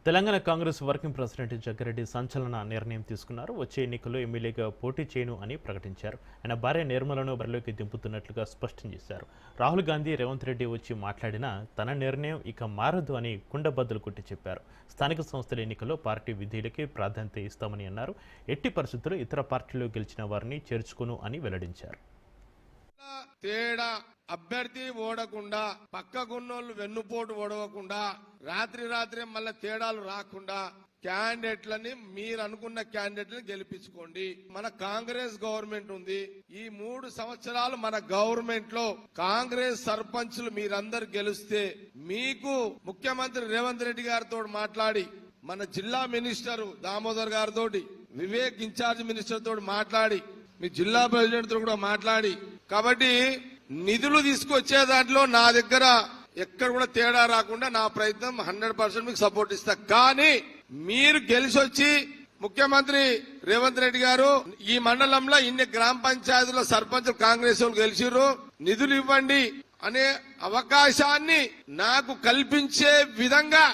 Telangana Congress working president Jaggareddy సంచలన నిర్ణయం తీసుకున్నారు. వచ్చే ఎన్నికల్లో ఎమ్మెల్యేగా పోటీ చేయను అని ప్రకటించారు. ఆయన భార్య నిర్మలను బరిలోకి దింపుతున్నట్లుగా స్పష్టం చేశారు. రాహుల్ గాంధీ, రేవంత్ రెడ్డి వచ్చి మాట్లాడినా తన నిర్ణయం ఇక మారదు అని కుండబద్దలు కొట్టి చెప్పారు. స్థానిక సంస్థల ఎన్నికల్లో పార్టీ విధులకే ప్రాధాన్యత ఇస్తామని అన్నారు. ఎట్టి పరిస్థితుల్లో ఇతర పార్టీలో గెలిచిన వారిని చేర్చుకోను అని వెల్లడించారు. తేడా అభ్యర్థి ఓడకుండా పక్కకున్నోళ్ళు వెన్నుపోటు ఓడవకుండా రాత్రి మళ్ళీ తేడాలు రాకుండా క్యాండిడేట్లని మీరు అనుకున్న క్యాండిడేట్లని గెలిపించుకోండి. మన కాంగ్రెస్ గవర్నమెంట్ ఉంది. ఈ 3 సంవత్సరాలు మన గవర్నమెంట్ లో కాంగ్రెస్ సర్పంచులు మీరందరు గెలిస్తే మీకు ముఖ్యమంత్రి రేవంత్ రెడ్డి గారితో మాట్లాడి, మన జిల్లా మినిస్టర్ దామోదర్ గారితో, వివేక్ ఇన్ఛార్జ్ మినిస్టర్ తోటి మాట్లాడి, మీ జిల్లా ప్రెసిడెంట్ తో కూడా మాట్లాడి, కాబట్టి నిధులు తీసుకొచ్చే దాంట్లో నా దగ్గర ఎక్కడ కూడా తేడా రాకుండా నా ప్రయత్నం 100% మీకు సపోర్ట్ ఇస్తా. కానీ మీరు గెలిచి వచ్చి ముఖ్యమంత్రి రేవంత్ రెడ్డి గారు ఈ మండలంలో ఇన్ని గ్రామ పంచాయతీల సర్పంచ్ కాంగ్రెస్ వాళ్ళు గెలిచిర్రు, నిధులు ఇవ్వండి అనే అవకాశాన్ని నాకు కల్పించే విధంగా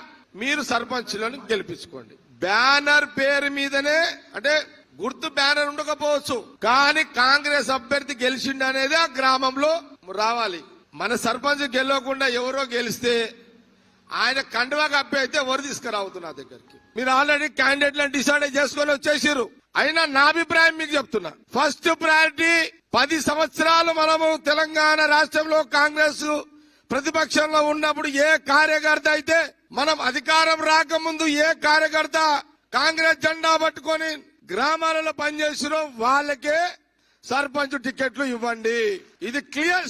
మీరు సర్పంచులను గెలిపించుకోండి. బ్యానర్ పేరు మీదనే, అంటే గుర్తు బ్యానర్ ఉండకపోవచ్చు, కానీ కాంగ్రెస్ అభ్యర్థి గెలిచిండు అనేది ఆ గ్రామంలో రావాలి. మన సర్పంచ్ గెలవకుండా ఎవరో గెలిస్తే ఆయన కండువా కప్పి అయితే ఎవరు తీసుకురావుతున్నా నా దగ్గరికి. మీరు ఆల్రెడీ క్యాండిడేట్లను డిసైడ్ చేసుకొని వచ్చేసారు. అయినా నా అభిప్రాయం మీకు చెప్తున్నా, ఫస్ట్ ప్రయారిటీ 10 సంవత్సరాలు మనము తెలంగాణ రాష్ట్రంలో కాంగ్రెస్ ప్రతిపక్షంలో ఉన్నప్పుడు ఏ కార్యకర్త అయితే మనం అధికారం రాకముందు ఏ కార్యకర్త కాంగ్రెస్ జెండా పట్టుకొని గ్రామాలలో పనిచేసిరో వాళ్ళకే సర్పంచ్ టికెట్లు ఇవ్వండి. ఇది క్లియర్